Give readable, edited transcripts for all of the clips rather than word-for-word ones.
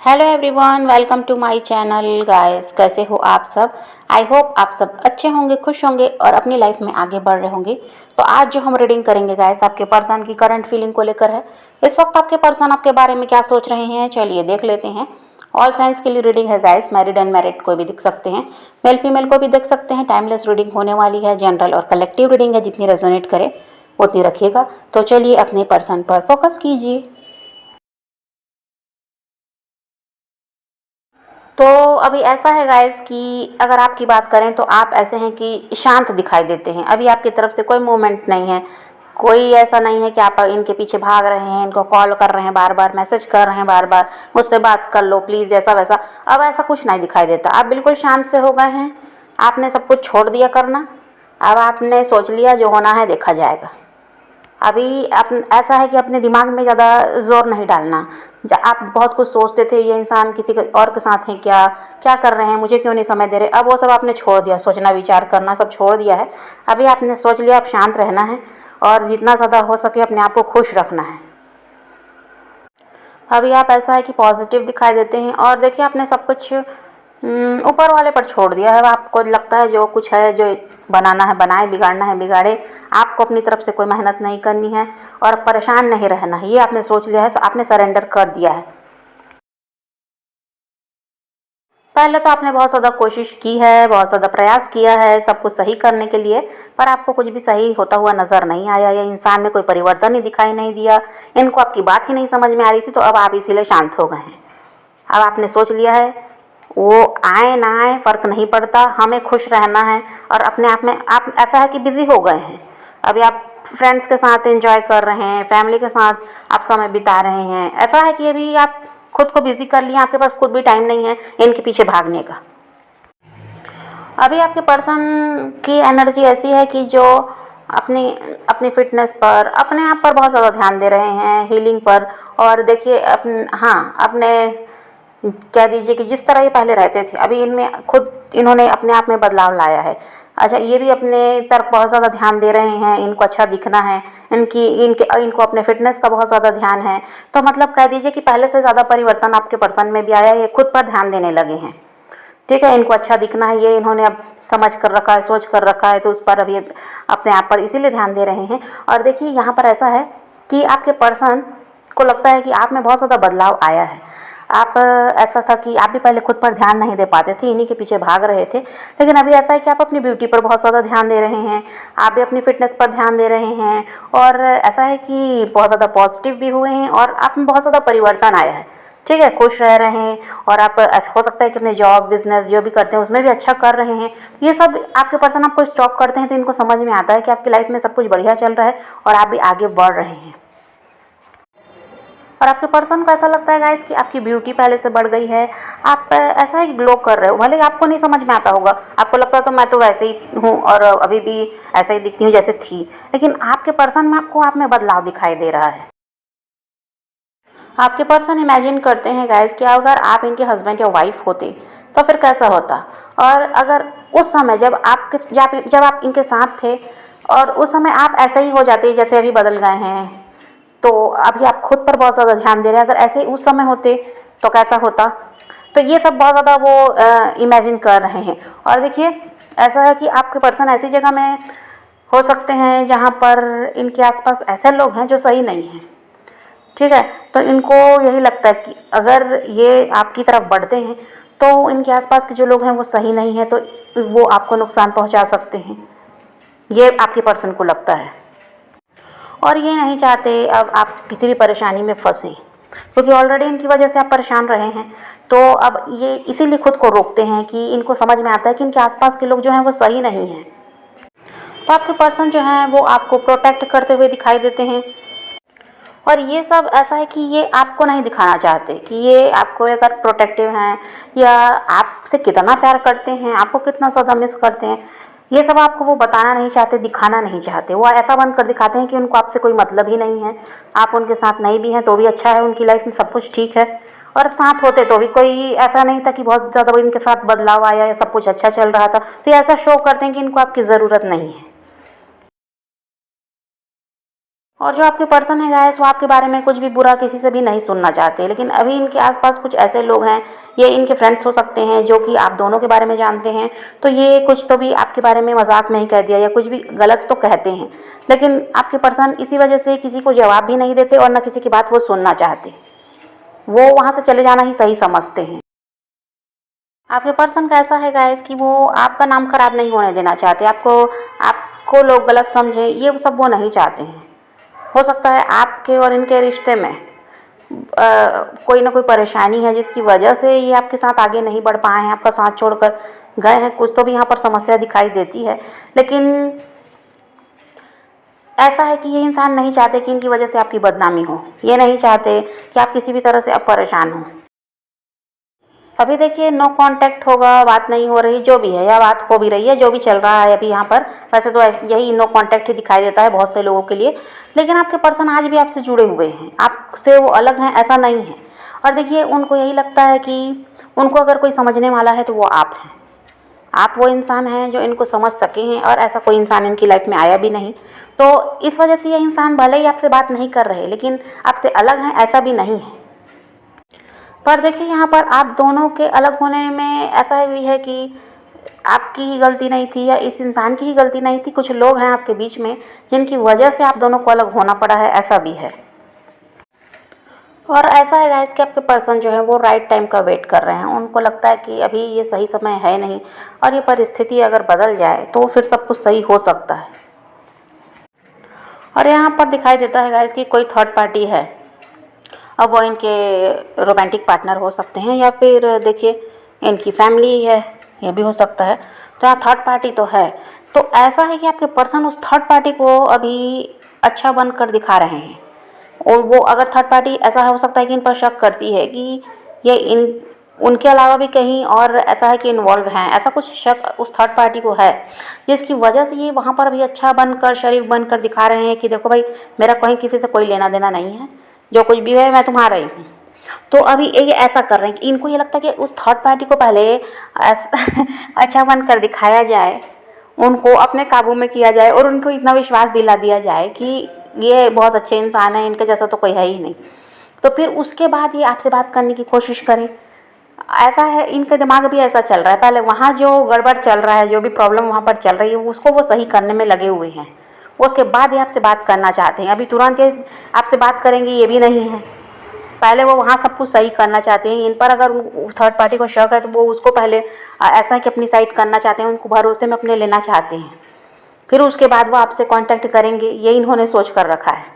Hello everyone, welcome to my channel guys. कैसे हो आप सब? आई होप आप सब अच्छे होंगे, खुश होंगे और अपनी लाइफ में आगे बढ़ रहे होंगे। तो आज जो हम रीडिंग करेंगे गाइस, आपके पर्सन की करंट फीलिंग को लेकर है। इस वक्त आपके पर्सन आपके बारे में क्या सोच रहे हैं, चलिए देख लेते हैं। ऑल साइंस के लिए रीडिंग है गाइस, मैरिड अनमैरिड कोई भी देख सकते हैं, मेल फीमेल को भी देख सकते हैं। टाइमलेस रीडिंग होने वाली है, जनरल और कलेक्टिव रीडिंग है, जितनी रेजोनेट करे उतनी रखिएगा। तो चलिए अपने पर्सन पर फोकस कीजिए। तो अभी ऐसा है गाइस कि अगर आपकी बात करें तो आप ऐसे हैं कि शांत दिखाई देते हैं। अभी आपकी तरफ से कोई मूवमेंट नहीं है, कोई ऐसा नहीं है कि आप इनके पीछे भाग रहे हैं, इनको कॉल कर रहे हैं, बार बार मैसेज कर रहे हैं, बार बार मुझसे बात कर लो प्लीज़, ऐसा वैसा। अब ऐसा कुछ नहीं दिखाई देता, आप बिल्कुल शांत से हो गए हैं। आपने सब कुछ छोड़ दिया करना। अब आपने सोच लिया जो होना है देखा जाएगा। अभी आप ऐसा है कि अपने दिमाग में ज़्यादा जोर नहीं डालना। आप बहुत कुछ सोचते थे, ये इंसान किसी और के साथ है क्या, क्या कर रहे हैं, मुझे क्यों नहीं समय दे रहे। अब वो सब आपने छोड़ दिया, सोचना विचार करना सब छोड़ दिया है। अभी आपने सोच लिया अब शांत रहना है और जितना ज़्यादा हो सके अपने आप को खुश रखना है। अभी आप ऐसा है कि पॉजिटिव दिखाई देते हैं और देखिए आपने सब कुछ ऊपर वाले पर छोड़ दिया है। आपको लगता है जो कुछ है, जो बनाना है बनाए, बिगाड़ना है बिगाड़े। आपको अपनी तरफ से कोई मेहनत नहीं करनी है और परेशान नहीं रहना है, ये आपने सोच लिया है। तो आपने सरेंडर कर दिया है। पहले तो आपने बहुत ज़्यादा कोशिश की है, बहुत ज़्यादा प्रयास किया है सब कुछ सही करने के लिए, पर आपको कुछ भी सही होता हुआ नज़र नहीं आया। या इंसान में कोई परिवर्तन ही दिखाई नहीं दिया, इनको आपकी बात ही नहीं समझ में आ रही थी। तो अब आप इसीलिए शांत हो गए हैं। अब आपने सोच लिया है वो आए ना आए फ़र्क नहीं पड़ता, हमें खुश रहना है। और अपने आप में आप ऐसा है कि बिज़ी हो गए हैं। अभी आप फ्रेंड्स के साथ एंजॉय कर रहे हैं, फैमिली के साथ आप समय बिता रहे हैं। ऐसा है कि अभी आप खुद को बिज़ी कर लिए, आपके पास खुद भी टाइम नहीं है इनके पीछे भागने का। अभी आपके पर्सन की एनर्जी ऐसी है कि जो अपनी अपनी फिटनेस पर, अपने आप पर बहुत ज़्यादा ध्यान दे रहे हैं, हीलिंग पर। और देखिए अपने कह दीजिए कि जिस तरह ये पहले रहते थे, अभी इनमें खुद इन्होंने अपने आप में बदलाव लाया है। अच्छा, ये भी अपने तरफ बहुत ज़्यादा ध्यान दे रहे हैं, इनको अच्छा दिखना है, इनको अपने फिटनेस का बहुत ज़्यादा ध्यान है। तो मतलब कह दीजिए कि पहले से ज़्यादा परिवर्तन आपके पर्सन में भी आया है, ये खुद पर ध्यान देने लगे हैं। ठीक है, इनको अच्छा दिखना है, ये इन्होंने अब समझ कर रखा है, सोच कर रखा है, तो उस पर अब ये अपने आप पर इसीलिए ध्यान दे रहे हैं। और देखिए यहाँ पर ऐसा है कि आपके पर्सन को लगता है कि आप में बहुत ज़्यादा बदलाव आया है। आप ऐसा था कि आप भी पहले खुद पर ध्यान नहीं दे पाते थे, इन्हीं के पीछे भाग रहे थे। लेकिन अभी ऐसा है कि आप अपनी ब्यूटी पर बहुत ज़्यादा ध्यान दे रहे हैं, आप भी अपनी फिटनेस पर ध्यान दे रहे हैं। और ऐसा है कि बहुत ज़्यादा पॉजिटिव भी हुए हैं और आप में बहुत ज़्यादा परिवर्तन आया है। ठीक है, खुश रह रहे हैं। और आप ऐसा हो सकता है कि अपने जॉब बिजनेस जो भी करते हैं उसमें भी अच्छा कर रहे हैं। ये सब आपके पर्सन आपको स्टॉप करते हैं तो इनको समझ में आता है कि आपकी लाइफ में सब कुछ बढ़िया चल रहा है और आप भी आगे बढ़ रहे हैं। और आपके पर्सन को ऐसा लगता है गाइस कि आपकी ब्यूटी पहले से बढ़ गई है। आप ऐसा है कि ग्लो कर रहे हो, भले ही आपको नहीं समझ में आता होगा, आपको लगता है तो मैं तो वैसे ही हूँ और अभी भी ऐसे ही दिखती हूँ जैसे थी। लेकिन आपके पर्सन में आपको आप में बदलाव दिखाई दे रहा है। आपके पर्सन इमेजिन करते हैं गाइस कि अगर आप इनके हस्बैंड या वाइफ होते तो फिर कैसा होता। और अगर उस समय जब आप इनके साथ थे और उस समय आप ऐसे ही हो जाते जैसे अभी बदल गए हैं, तो अभी आप खुद पर बहुत ज़्यादा ध्यान दे रहे हैं, अगर ऐसे ही उस समय होते तो कैसा होता। तो ये सब बहुत ज़्यादा वो इमेजिन कर रहे हैं। और देखिए ऐसा है कि आपके पर्सन ऐसी जगह में हो सकते हैं जहाँ पर इनके आसपास ऐसे लोग हैं जो सही नहीं हैं। ठीक है, तो इनको यही लगता है कि अगर ये आपकी तरफ बढ़ते हैं तो इनके आसपास के जो लोग हैं वो सही नहीं है, तो वो आपको नुकसान पहुंचा सकते हैं, ये आपके पर्सन को लगता है। और ये नहीं चाहते अब आप किसी भी परेशानी में फंसें, क्योंकि ऑलरेडी इनकी वजह से आप परेशान रहे हैं। तो अब ये इसीलिए खुद को रोकते हैं कि इनको समझ में आता है कि इनके आसपास के लोग जो हैं वो सही नहीं हैं। तो आपके पर्सन जो हैं वो आपको प्रोटेक्ट करते हुए दिखाई देते हैं। और ये सब ऐसा है कि ये आपको नहीं दिखाना चाहते कि ये आपको लेकर प्रोटेक्टिव हैं या आपसे कितना प्यार करते हैं, आपको कितना ज़्यादा मिस करते हैं। ये सब आपको वो बताना नहीं चाहते, दिखाना नहीं चाहते। वो ऐसा बनकर दिखाते हैं कि उनको आपसे कोई मतलब ही नहीं है। आप उनके साथ नहीं भी हैं तो भी अच्छा है, उनकी लाइफ में सब कुछ ठीक है। और साथ होते तो भी कोई ऐसा नहीं था कि बहुत ज़्यादा इनके साथ बदलाव आया या सब कुछ अच्छा चल रहा था। तो ये ऐसा शो करते हैं कि इनको आपकी ज़रूरत नहीं है। और जो आपके पर्सन है गाइस, वो आपके बारे में कुछ भी बुरा किसी से भी नहीं सुनना चाहते, लेकिन अभी इनके आसपास कुछ ऐसे लोग हैं, ये इनके फ्रेंड्स हो सकते हैं जो कि आप दोनों के बारे में जानते हैं, तो ये कुछ तो भी आपके बारे में मजाक में ही कह दिया या कुछ भी गलत तो कहते हैं, लेकिन आपके पर्सन इसी वजह से किसी को जवाब भी नहीं देते और न किसी की बात वो सुनना चाहते, वो वहाँ से चले जाना ही सही समझते हैं। आपके पर्सन का ऐसा है गाइस कि वो आपका नाम खराब नहीं होने देना चाहते, आपको लोग गलत समझें, ये सब वो नहीं चाहते हैं। हो सकता है आपके और इनके रिश्ते में कोई ना कोई परेशानी है जिसकी वजह से ये आपके साथ आगे नहीं बढ़ पाए हैं, आपका साथ छोड़कर गए हैं, कुछ तो भी यहाँ पर समस्या दिखाई देती है। लेकिन ऐसा है कि ये इंसान नहीं चाहते कि इनकी वजह से आपकी बदनामी हो, ये नहीं चाहते कि आप किसी भी तरह से अब परेशान हो। अभी देखिए नो कांटेक्ट होगा, बात नहीं हो रही, जो भी है या बात हो भी रही है, जो भी चल रहा है अभी यहाँ पर, वैसे तो यही नो कांटेक्ट ही दिखाई देता है बहुत से लोगों के लिए, लेकिन आपके पर्सन आज भी आपसे जुड़े हुए हैं, आपसे वो अलग हैं ऐसा नहीं है। और देखिए उनको यही लगता है कि उनको अगर कोई समझने वाला है तो वो आप हैं, आप वो इंसान हैं जो इनको समझ सके हैं, और ऐसा कोई इंसान इनकी लाइफ में आया भी नहीं। तो इस वजह से ये इंसान भले ही आपसे बात नहीं कर रहे लेकिन आपसे अलग हैं ऐसा भी नहीं है। पर देखिए यहाँ पर आप दोनों के अलग होने में ऐसा भी है कि आपकी ही गलती नहीं थी या इस इंसान की ही गलती नहीं थी, कुछ लोग हैं आपके बीच में जिनकी वजह से आप दोनों को अलग होना पड़ा है, ऐसा भी है। और ऐसा है गाइस कि आपके पर्सन जो है वो राइट टाइम का वेट कर रहे हैं, उनको लगता है कि अभी ये सही समय है नहीं, और ये परिस्थिति अगर बदल जाए तो फिर सब कुछ सही हो सकता है। और यहाँ पर दिखाई देता है गाइस कि कोई थर्ड पार्टी है, अब वो इनके रोमांटिक पार्टनर हो सकते हैं या फिर देखिए इनकी फैमिली है, ये भी हो सकता है। तो यहाँ थर्ड पार्टी तो है, तो ऐसा है कि आपके पर्सन उस थर्ड पार्टी को अभी अच्छा बनकर दिखा रहे हैं, और वो अगर थर्ड पार्टी ऐसा हो सकता है कि इन पर शक करती है कि ये उनके अलावा भी कहीं और ऐसा है कि इन्वॉल्व हैं, ऐसा कुछ शक उस थर्ड पार्टी को है, जिसकी वजह से ये वहाँ पर भी अच्छा बनकर शरीफ बनकर दिखा रहे हैं कि देखो भाई मेरा कहीं किसी से कोई लेना देना नहीं है, जो कुछ भी है मैं तुम्हारा ही हूँ। तो अभी ये ऐसा कर रहे हैं कि इनको ये लगता है कि उस थर्ड पार्टी को पहले अच्छा बनकर दिखाया जाए, उनको अपने काबू में किया जाए और उनको इतना विश्वास दिला दिया जाए कि ये बहुत अच्छे इंसान है, इनके जैसा तो कोई है ही नहीं, तो फिर उसके बाद ये आपसे बात करने की कोशिश करें। ऐसा है इनके दिमाग भी ऐसा चल रहा है, पहले वहाँ जो गड़बड़ चल रहा है, जो भी प्रॉब्लम वहाँ पर चल रही है उसको वो सही करने में लगे हुए हैं, उसके बाद ये आपसे बात करना चाहते हैं। अभी तुरंत ये आपसे बात करेंगे ये भी नहीं है, पहले वो वहाँ सब कुछ सही करना चाहते हैं। इन पर अगर थर्ड पार्टी को शक है तो वो उसको पहले ऐसा है कि अपनी साइड करना चाहते हैं, उनको भरोसे में अपने लेना चाहते हैं, फिर उसके बाद वो आपसे कांटेक्ट करेंगे, ये इन्होंने सोच कर रखा है।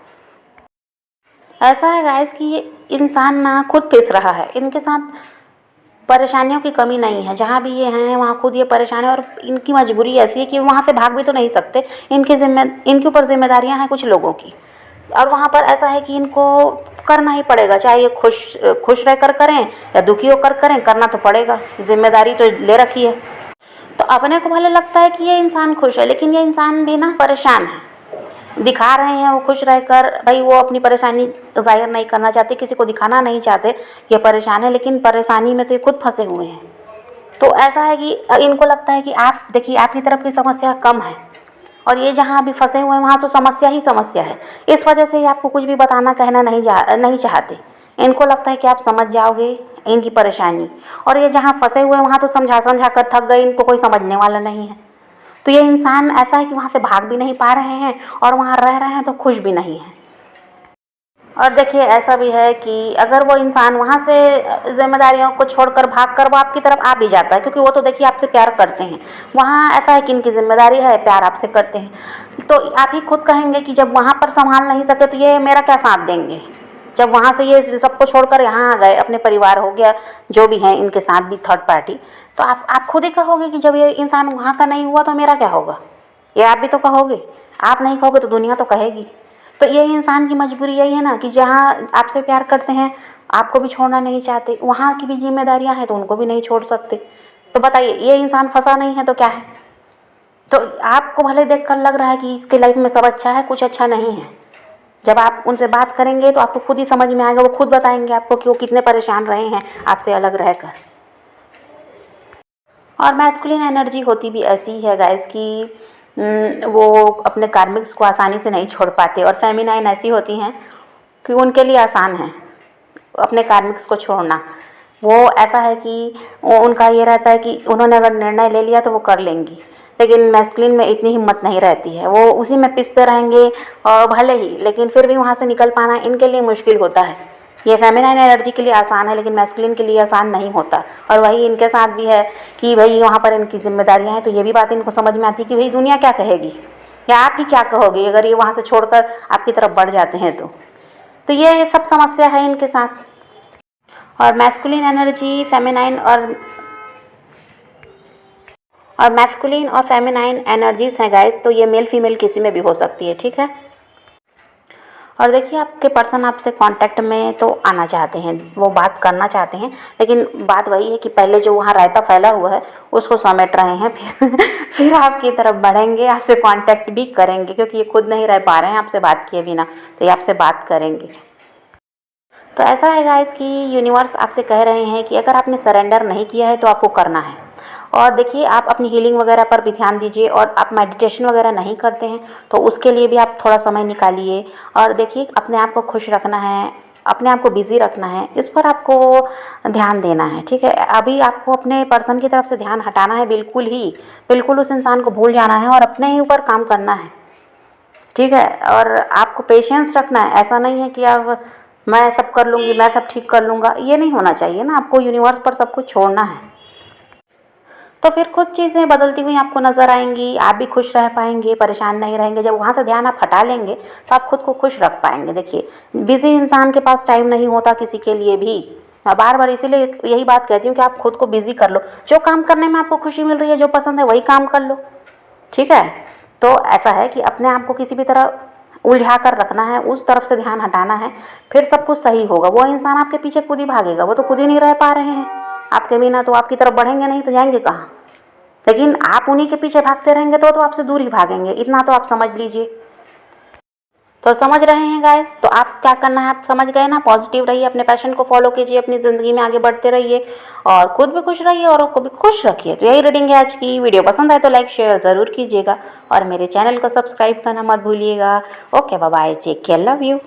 ऐसा है गाइस कि ये इंसान ना खुद पिस रहा है, इनके साथ परेशानियों की कमी नहीं है, जहाँ भी ये हैं वहाँ खुद ये परेशान है, और इनकी मजबूरी ऐसी है कि वहाँ से भाग भी तो नहीं सकते, इनके ऊपर जिम्मेदारियाँ हैं कुछ लोगों की, और वहाँ पर ऐसा है कि इनको करना ही पड़ेगा, चाहे ये खुश रहकर करें या दुखी होकर करें, करना तो पड़ेगा, जिम्मेदारी तो ले रखी है। तो अपने को भले लगता है कि ये इंसान खुश है, लेकिन ये इंसान भी ना परेशान है, दिखा रहे हैं वो खुश रहकर, भाई वो अपनी परेशानी जाहिर नहीं करना चाहते, किसी को दिखाना नहीं चाहते ये परेशान है, लेकिन परेशानी में तो ये खुद फंसे हुए हैं। तो ऐसा है कि इनको लगता है कि आप देखिए आपकी तरफ की समस्या कम है, और ये जहाँ अभी फंसे हुए हैं वहाँ तो समस्या ही समस्या है, इस वजह से ये आपको कुछ भी बताना कहना नहीं चाहते। इनको लगता है कि आप समझ जाओगे इनकी परेशानी, और ये जहाँ फंसे हुए हैं वहाँ तो समझा कर थक गए, इनको कोई समझने वाला नहीं है। तो ये इंसान ऐसा है कि वहाँ से भाग भी नहीं पा रहे हैं और वहाँ रह रहे हैं तो खुश भी नहीं है। और देखिए ऐसा भी है कि अगर वो इंसान वहाँ से जिम्मेदारियों को छोड़कर भागकर वो आपकी तरफ आ भी जाता है, क्योंकि वो तो देखिए आपसे प्यार करते हैं, वहाँ ऐसा है कि इनकी जिम्मेदारी है, प्यार आपसे करते हैं, तो आप ही खुद कहेंगे कि जब वहाँ पर संभाल नहीं सके तो ये मेरा क्या साथ देंगे। जब वहाँ से ये सबको छोड़कर यहाँ आ गए, अपने परिवार हो गया जो भी हैं इनके साथ भी थर्ड पार्टी, तो आप खुद ही कहोगे कि जब ये इंसान वहाँ का नहीं हुआ तो मेरा क्या होगा, ये आप भी तो कहोगे, आप नहीं कहोगे तो दुनिया तो कहेगी। तो ये इंसान की मजबूरी यही है ना कि जहाँ आपसे प्यार करते हैं आपको भी छोड़ना नहीं चाहते, वहाँ की भी जिम्मेदारियाँ हैं तो उनको भी नहीं छोड़ सकते। तो बताइए ये इंसान फंसा नहीं है तो क्या है। तो आपको भले देखकर लग रहा है कि इसके लाइफ में सब अच्छा है, कुछ अच्छा नहीं है, जब आप उनसे बात करेंगे तो आपको खुद ही समझ में आएगा, वो खुद बताएंगे आपको कि वो कितने परेशान रहे हैं आपसे अलग रहकर। और मैस्कुलिन एनर्जी होती भी ऐसी ही है गाइस कि वो अपने कार्मिक्स को आसानी से नहीं छोड़ पाते। और फेमिनाइन ऐसी होती हैं कि उनके लिए आसान है अपने कार्मिक्स को छोड़ना। वो ऐसा है कि उनका ये रहता है कि उन्होंने अगर निर्णय ले लिया तो वो कर लेंगी, लेकिन मैस्कुलिन में इतनी हिम्मत नहीं रहती है। वो उसी में पिसते रहेंगे और भले ही, लेकिन फिर भी वहाँ से निकल पाना इनके लिए मुश्किल होता है। ये फेमिनाइन एनर्जी के लिए आसान है, लेकिन मैस्कुलिन के लिए आसान नहीं होता। और वही इनके साथ भी है कि भाई वहाँ पर इनकी जिम्मेदारियाँ हैं, तो ये भी बात इनको समझ में आती है कि भाई दुनिया क्या कहेगी या आप ही क्या कहोगे अगर ये वहाँ से छोड़कर आपकी तरफ बढ़ जाते हैं तो ये सब समस्या है इनके साथ। और मैस्कुलिन एनर्जी फेमिनाइन और मैस्कुलिन और फेमिनाइन एनर्जीज हैं गाइस, तो ये मेल फीमेल किसी में भी हो सकती है, ठीक है। और देखिए आपके पर्सन आपसे कांटेक्ट में तो आना चाहते हैं, वो बात करना चाहते हैं, लेकिन बात वही है कि पहले जो वहाँ रायता फैला हुआ है उसको समेट रहे हैं, फिर आपकी तरफ बढ़ेंगे, आपसे कांटेक्ट भी करेंगे, क्योंकि ये खुद नहीं रह पा रहे हैं आपसे बात किए बिना, तो ये आपसे बात करेंगे। तो ऐसा है गाइस कि यूनिवर्स आपसे कह रहे हैं कि अगर आपने सरेंडर नहीं किया है तो आपको करना है। और देखिए आप अपनी हीलिंग वगैरह पर भी ध्यान दीजिए, और आप मेडिटेशन वगैरह नहीं करते हैं तो उसके लिए भी आप थोड़ा समय निकालिए। और देखिए अपने आप को खुश रखना है, अपने आप को बिज़ी रखना है, इस पर आपको ध्यान देना है, ठीक है। अभी आपको अपने पर्सन की तरफ से ध्यान हटाना है, बिल्कुल उस इंसान को भूल जाना है और अपने ही ऊपर काम करना है, ठीक है। और आपको पेशेंस रखना है, ऐसा नहीं है कि आप मैं सब कर लूँगी, मैं सब ठीक कर लूँगा, ये नहीं होना चाहिए ना। आपको यूनिवर्स पर सब कुछ छोड़ना है, तो फिर खुद चीज़ें बदलती हुई आपको नज़र आएंगी, आप भी खुश रह पाएंगे, परेशान नहीं रहेंगे। जब वहाँ से ध्यान आप हटा लेंगे तो आप खुद को खुश रख पाएंगे। देखिए बिज़ी इंसान के पास टाइम नहीं होता किसी के लिए भी। मैं बार बार इसीलिए यही बात कहती हूँ कि आप खुद को बिज़ी कर लो, जो काम करने में आपको खुशी मिल रही है, जो पसंद है वही काम कर लो, ठीक है। तो ऐसा है कि अपने आप को किसी भी तरह उलझा कर रखना है, उस तरफ से ध्यान हटाना है, फिर सब कुछ सही होगा। वो इंसान आपके पीछे खुद ही भागेगा, वो तो खुद ही नहीं रह पा रहे हैं आपके बिना, तो आपकी तरफ बढ़ेंगे नहीं तो जाएंगे कहाँ। लेकिन आप उन्हीं के पीछे भागते रहेंगे तो आपसे दूर ही भागेंगे, इतना तो आप समझ लीजिए। तो समझ रहे हैं गाइस, तो आप क्या करना है आप समझ गए ना। पॉजिटिव रहिए, अपने पैशन को फॉलो कीजिए, अपनी ज़िंदगी में आगे बढ़ते रहिए और खुद भी खुश रहिए और को भी खुश रखिए। तो यही रीडिंग है आज की। वीडियो पसंद आए तो लाइक शेयर ज़रूर कीजिएगा और मेरे चैनल को सब्सक्राइब करना मत भूलिएगा। Okay bye bye, take care, love you.